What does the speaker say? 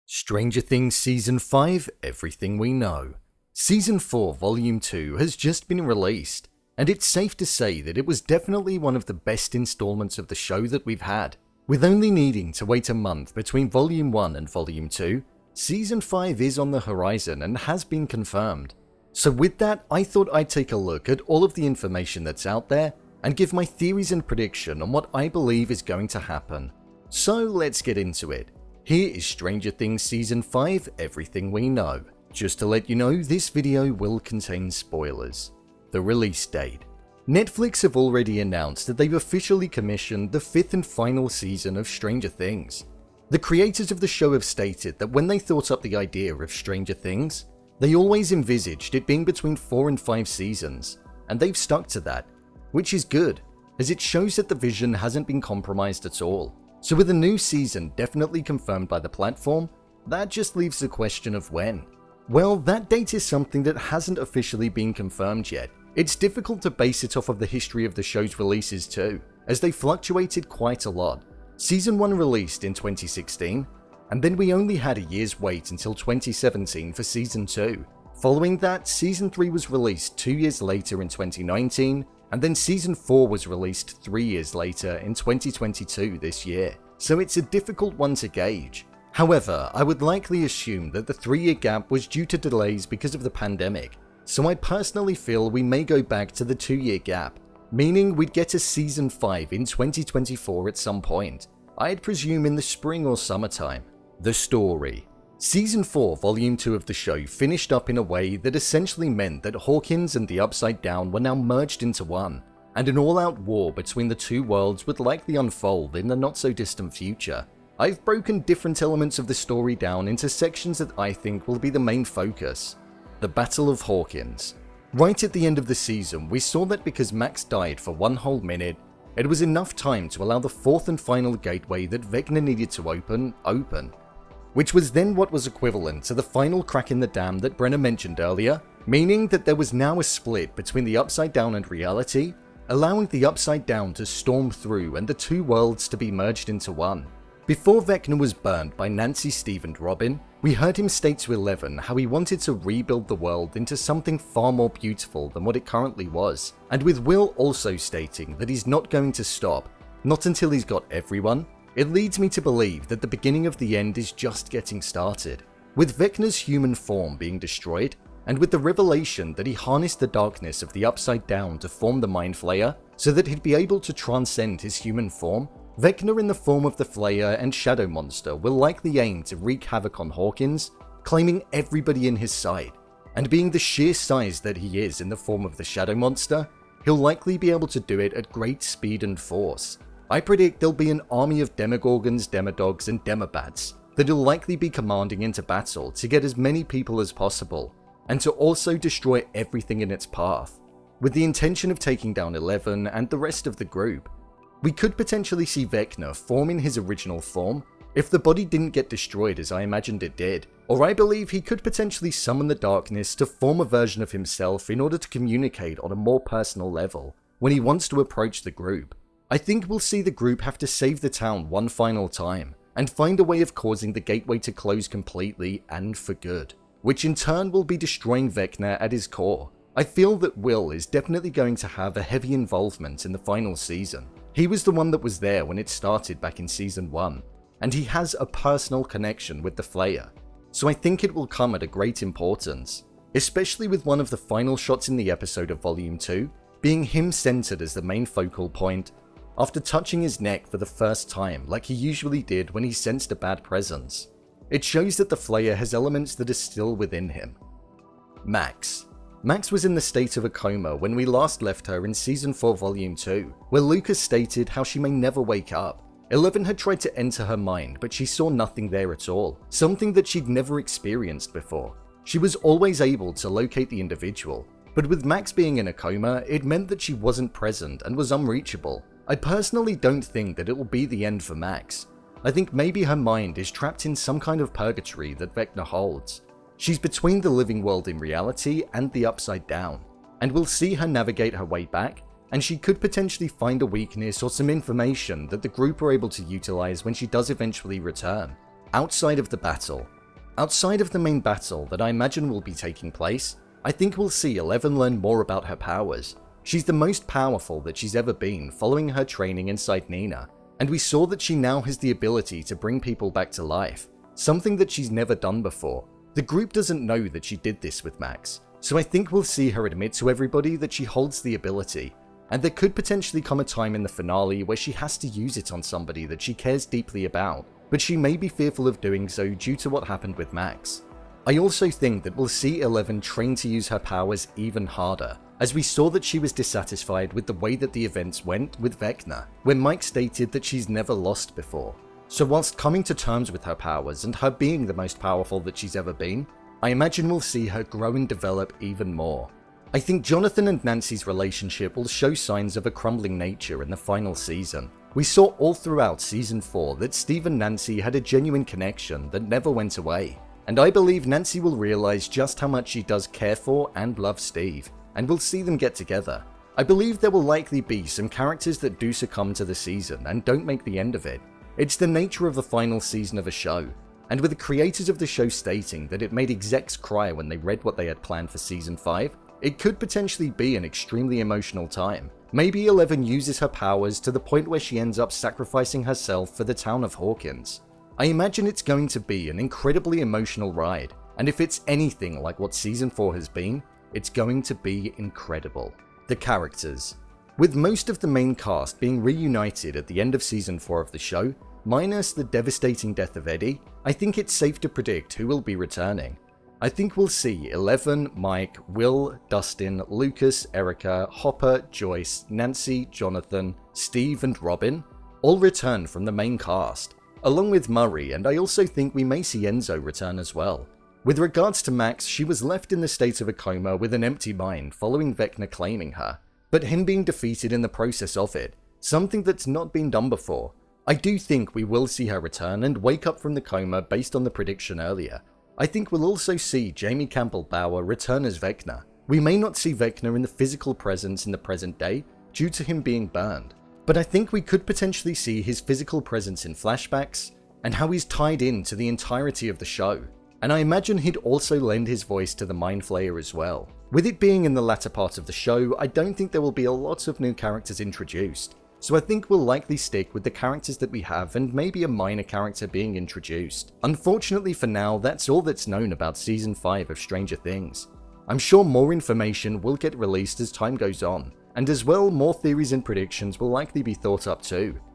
Stranger Things Season 5 Everything We Know. Season 4 Volume 2 has just been released, and it's safe to say that it was definitely one of the best installments of the show that we've had. With only needing to wait a month between Volume 1 and Volume 2, Season 5 is on the horizon and has been confirmed. So with that, I thought I'd take a look at all of the information that's out there and give my theories and prediction on what I believe is going to happen. So let's get into it. Here is Stranger Things Season 5 Everything We Know. Just to let you know, this video will contain spoilers. The release date. Netflix have already announced that they've officially commissioned the 5th and final season of Stranger Things. The creators of the show have stated that when they thought up the idea of Stranger Things, they always envisaged it being between 4 and 5 seasons, and they've stuck to that, which is good, as it shows that the vision hasn't been compromised at all. So with a new season definitely confirmed by the platform, that just leaves the question of when. Well, that date is something that hasn't officially been confirmed yet. It's difficult to base it off of the history of the show's releases too, as they fluctuated quite a lot. Season 1 released in 2016, and then we only had a year's wait until 2017 for Season 2. Following that, Season 3 was released 2 years later in 2019, and then Season 4 was released 3 years later in 2022 this year, so it's a difficult one to gauge. However, I would likely assume that the 3-year gap was due to delays because of the pandemic, so I personally feel we may go back to the 2-year gap, meaning we'd get a Season 5 in 2024 at some point. I'd presume in the spring or summertime. The story. Season 4 Volume 2 of the show finished up in a way that essentially meant that Hawkins and the Upside Down were now merged into one, and an all-out war between the two worlds would likely unfold in the not-so-distant future. I've broken different elements of the story down into sections that I think will be the main focus. The Battle of Hawkins. Right at the end of the season, we saw that because Max died for 1 whole minute, it was enough time to allow the 4th and final gateway that Vecna needed to open, which was then what was equivalent to the final crack in the dam that Brenner mentioned earlier, meaning that there was now a split between the Upside Down and reality, allowing the Upside Down to storm through and the two worlds to be merged into one. Before Vecna was burned by Nancy, Steve and Robin, we heard him state to Eleven how he wanted to rebuild the world into something far more beautiful than what it currently was, and with Will also stating that he's not going to stop, not until he's got everyone. It leads me to believe that the beginning of the end is just getting started. With Vecna's human form being destroyed, and with the revelation that he harnessed the darkness of the Upside Down to form the Mind Flayer, so that he'd be able to transcend his human form, Vecna in the form of the Flayer and Shadow Monster will likely aim to wreak havoc on Hawkins, claiming everybody in his sight. And being the sheer size that he is in the form of the Shadow Monster, he'll likely be able to do it at great speed and force. I predict there'll be an army of Demogorgons, Demodogs and Demobats that he'll likely be commanding into battle to get as many people as possible, and to also destroy everything in its path, with the intention of taking down Eleven and the rest of the group. We could potentially see Vecna form in his original form if the body didn't get destroyed as I imagined it did, or I believe he could potentially summon the darkness to form a version of himself in order to communicate on a more personal level when he wants to approach the group. I think we'll see the group have to save the town one final time and find a way of causing the gateway to close completely and for good, which in turn will be destroying Vecna at his core. I feel that Will is definitely going to have a heavy involvement in the final season. He was the one that was there when it started back in Season 1, and he has a personal connection with the Flayer, so I think it will come at a great importance, especially with one of the final shots in the episode of Volume 2 being him centered as the main focal point after touching his neck for the first time like he usually did when he sensed a bad presence. It shows that the Flayer has elements that are still within him. Max. Max was in the state of a coma when we last left her in Season 4 Volume 2, where Lucas stated how she may never wake up. Eleven had tried to enter her mind, but she saw nothing there at all, something that she'd never experienced before. She was always able to locate the individual, but with Max being in a coma, it meant that she wasn't present and was unreachable. I personally don't think that it will be the end for Max. I think maybe her mind is trapped in some kind of purgatory that Vecna holds. She's between the living world in reality and the Upside Down, and we'll see her navigate her way back, and she could potentially find a weakness or some information that the group are able to utilize when she does eventually return. Outside of the battle, Outside of the main battle that I imagine will be taking place, I think we'll see Eleven learn more about her powers. She's the most powerful that she's ever been following her training inside Nina, and we saw that she now has the ability to bring people back to life, something that she's never done before. The group doesn't know that she did this with Max, so I think we'll see her admit to everybody that she holds the ability, and there could potentially come a time in the finale where she has to use it on somebody that she cares deeply about, but she may be fearful of doing so due to what happened with Max. I also think that we'll see Eleven train to use her powers even harder, as we saw that she was dissatisfied with the way that the events went with Vecna, when Mike stated that she's never lost before. So whilst coming to terms with her powers and her being the most powerful that she's ever been, I imagine we'll see her grow and develop even more. I think Jonathan and Nancy's relationship will show signs of a crumbling nature in the final season. We saw all throughout season 4 that Steve and Nancy had a genuine connection that never went away, and I believe Nancy will realize just how much she does care for and love Steve, and we'll see them get together. I believe there will likely be some characters that do succumb to the season and don't make the end of it. It's the nature of the final season of a show, and with the creators of the show stating that it made execs cry when they read what they had planned for season 5, it could potentially be an extremely emotional time. Maybe Eleven uses her powers to the point where she ends up sacrificing herself for the town of Hawkins. I imagine it's going to be an incredibly emotional ride, and if it's anything like what season 4 has been, it's going to be incredible. The characters. With most of the main cast being reunited at the end of season 4 of the show, minus the devastating death of Eddie, I think it's safe to predict who will be returning. I think we'll see Eleven, Mike, Will, Dustin, Lucas, Erica, Hopper, Joyce, Nancy, Jonathan, Steve and Robin all return from the main cast, along with Murray, and I also think we may see Enzo return as well. With regards to Max, she was left in the state of a coma with an empty mind following Vecna claiming her, but him being defeated in the process of it, something that's not been done before. I do think we will see her return and wake up from the coma based on the prediction earlier. I think we'll also see Jamie Campbell Bower return as Vecna. We may not see Vecna in the physical presence in the present day due to him being burned, but I think we could potentially see his physical presence in flashbacks and how he's tied in to the entirety of the show. And I imagine he'd also lend his voice to the Mind Flayer as well. With it being in the latter part of the show, I don't think there will be a lot of new characters introduced, so I think we'll likely stick with the characters that we have and maybe a minor character being introduced. Unfortunately for now, that's all that's known about season 5 of Stranger Things. I'm sure more information will get released as time goes on, and as well more theories and predictions will likely be thought up too.